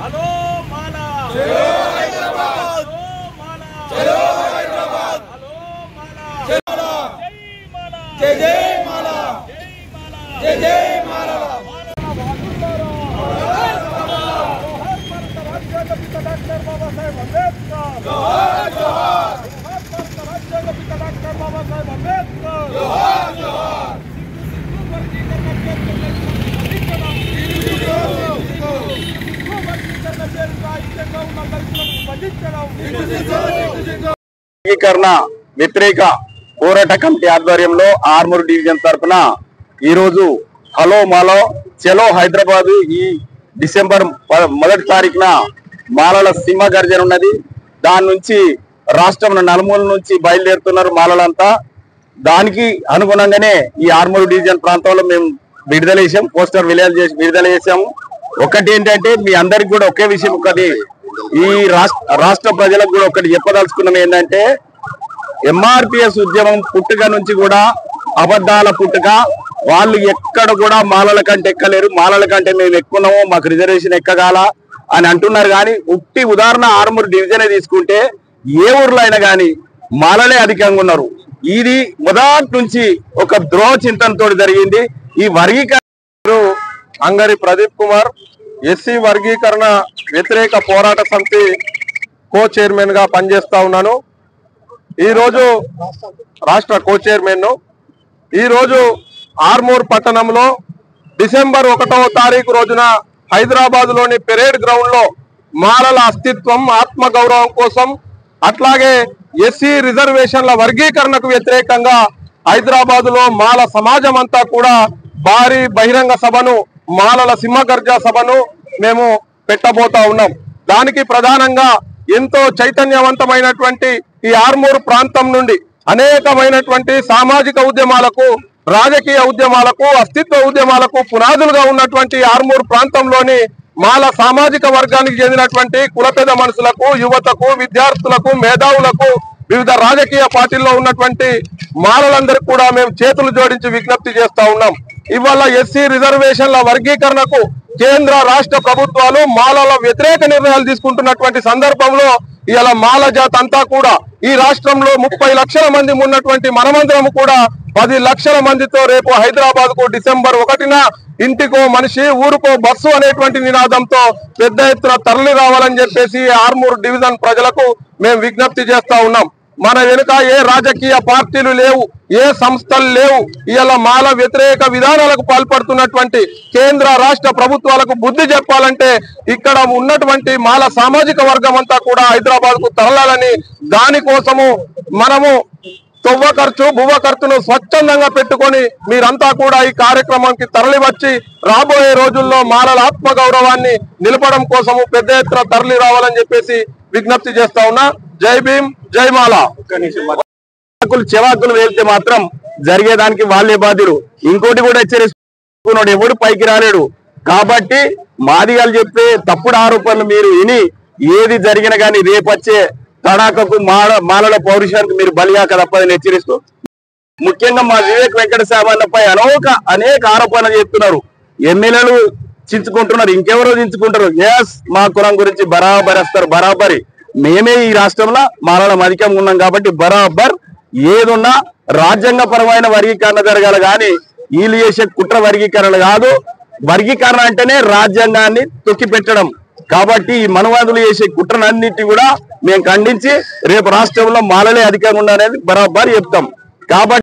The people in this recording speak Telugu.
హలో మాలా చలో హైదరాబాద్ చలో హైదరాబాద్ హలో మాలా జై జై మాలా జై జై మాలా డాక్టర్ బాబాసాహెబ్ అంబేద్కర్ జోహార్ జోహార్ డాక్టర్ బాబాసాహెబ్ అంబేద్కర్ జోహార్ జోహార్ వర్గీకరణ వ్యతిరేక పోరాట కమిటీ ఆధ్వర్యంలో ఆర్మూర్ డివిజన్ తరఫున ఈరోజు హలో మాలో చలో హైదరాబాద్ ఈ డిసెంబర్ 1వ తారీఖున మాలల సింహ గర్జన ఉన్నది. దాని నుంచి రాష్ట్రం నలుమూల నుంచి బయలుదేరుతున్నారు మాలలంతా. దానికి అనుగుణంగానే ఈ ఆర్మూర్ డివిజన్ ప్రాంతంలో మేము విడుదల చేసాం, పోస్టర్ విడుదల చేసాము. ఒకటి ఏంటంటే మీ అందరికి కూడా ఒకే విషయం, ఒకటి ఈ రాష్ట్ర ప్రజలకు కూడా ఒకటి చెప్పదలుచుకున్నాం ఏంటంటే ఎంఆర్పిఎస్ ఉద్యమం పుట్టుక నుంచి కూడా అబద్ధాల పుట్టుక. వాళ్ళు ఎక్కడ కూడా మాలల కంటే ఎక్కలేరు, మాలల కంటే మేము ఎక్కున్నాము, మాకు రిజర్వేషన్ ఎక్కగాల అని అంటున్నారు. కానీ ఉట్టి ఉదాహరణ ఆర్మూర్ డివిజనే తీసుకుంటే ఏ ఊర్లో అయినా కానీ మాలలే అధికంగా ఉన్నారు. ఇది మొదటి నుంచి ఒక ద్రోహ చింతనతో జరిగింది. ఈ వర్గీకరణ అంగరి ప్రదీప్ కుమార్, ఎస్సీ వర్గీకరణ వ్యతిరేక పోరాట సమితి కో చైర్మన్ గా పనిచేస్తా ఉన్నాను. ఈరోజు రాష్ట్ర కో చైర్మన్. ఈరోజు ఆర్మూర్ పట్టణంలో డిసెంబర్ 1వ తారీఖు రోజున హైదరాబాద్ లోని పెరేడ్ గ్రౌండ్ లో మాలల అస్తిత్వం, ఆత్మగౌరవం కోసం, అట్లాగే ఎస్సీ రిజర్వేషన్ల వర్గీకరణకు వ్యతిరేకంగా హైదరాబాద్ లో మాల సమాజం అంతా కూడా భారీ బహిరంగ సభను, మాలల సింహగర్జ సభను మేము పెట్టబోతా ఉన్నాం. దానికి ప్రధానంగా ఎంతో చైతన్యవంతమైనటువంటి ఈ ఆర్మూర్ ప్రాంతం నుండి అనేకమైనటువంటి సామాజిక ఉద్యమాలకు, రాజకీయ ఉద్యమాలకు, అస్తిత్వ ఉద్యమాలకు పునాదులుగా ఉన్నటువంటి ఆర్మూర్ ప్రాంతంలోని మాల సామాజిక వర్గానికి చెందినటువంటి కులపెద మనుషులకు, యువతకు, విద్యార్థులకు, మేధావులకు, వివిధ రాజకీయ పార్టీల్లో ఉన్నటువంటి మాలలందరికీ కూడా మేము చేతులు జోడించి విజ్ఞప్తి చేస్తా ఉన్నాం. ఇవాళ ఎస్సీ రిజర్వేషన్ల వర్గీకరణకు కేంద్ర రాష్ట్ర ప్రభుత్వాలు మాలల వ్యతిరేక నిర్ణయాలు తీసుకుంటున్నటువంటి సందర్భంలో ఇవాళ మాల జాతి అంతా కూడా ఈ రాష్ట్రంలో 30 లక్షల మంది ఉన్నటువంటి మనమందరం కూడా 10 లక్షల మందితో రేపు హైదరాబాద్ కు డిసెంబర్ 1న ఇంటికో మనిషి ఊరుకో బస్సు అనేటువంటి నినాదంతో పెద్ద ఎత్తున తరలి రావాలని చెప్పేసి ఆర్మూర్ డివిజన్ ప్రజలకు మేము విజ్ఞప్తి చేస్తా ఉన్నాం. మన వెనుక ఏ రాజకీయ పార్టీలు లేవు, ఏ సంస్థలు లేవు. ఇవాళ మాల వ్యతిరేక విధానాలకు పాల్పడుతున్నటువంటి కేంద్ర రాష్ట్ర ప్రభుత్వాలకు బుద్ధి చెప్పాలంటే ఇక్కడ ఉన్నటువంటి మాల సామాజిక వర్గం అంతా కూడా హైదరాబాద్ కు తరలాలని, దానికోసము మనము తొవ్వ ఖర్చు, భువ ఖర్చును స్వచ్ఛందంగా పెట్టుకొని మీరంతా కూడా ఈ కార్యక్రమానికి తరలి వచ్చి రాబోయే రోజుల్లో మాలల ఆత్మగౌరవాన్ని నిలపడం కోసము పెద్ద ఎత్తున తరలి రావాలని చెప్పేసి విజ్ఞప్తి చేస్తా ఉన్నా. జై భీమ్, జై మాల. చెవాకులు వెళ్తే మాత్రం జరిగేదానికి వాళ్ళే బాధ్యులు. ఇంకోటి కూడా హెచ్చరిస్తున్నాడు, ఎవడు పైకి రాలేడు. కాబట్టి మాదిగాలు చెప్పే తప్పుడు ఆరోపణలు మీరు విని ఏది జరిగినా కానీ రేపొచ్చే తడాకకు మాలల పౌరుషానికి మీరు బలిగాక తప్పదని హెచ్చరిస్తూ, ముఖ్యంగా మా వివేక్ వెంకట సామాన్యపై అనేక ఆరోపణలు చేస్తున్నారు. ఎమ్మెల్యేలు చించుకుంటున్నారు, ఇంకెవరో చించుకుంటారు. ఎస్, మా కులం గురించి బరాబర్ వస్తారు, బరాబరి. మేమే ఈ రాష్ట్రంలో మాలలం అధికంగా ఉన్నాం కాబట్టి బరాబర్ ఏదున్నా రాజ్యాంగపరమైన వర్గీకరణ జరగాలి. కానీ వీళ్ళు చేసే కుట్ర వర్గీకరణ కాదు. వర్గీకరణ అంటేనే రాజ్యాంగాన్ని తొక్కిపెట్టడం. కాబట్టి ఈ మనవాదులు చేసే కుట్రలన్నింటినీ కూడా మేము ఖండించి రేపు రాష్ట్రంలో మాలలే అధికంగా ఉండాలనేది బరాబర్ చెప్తాం. కాబట్టి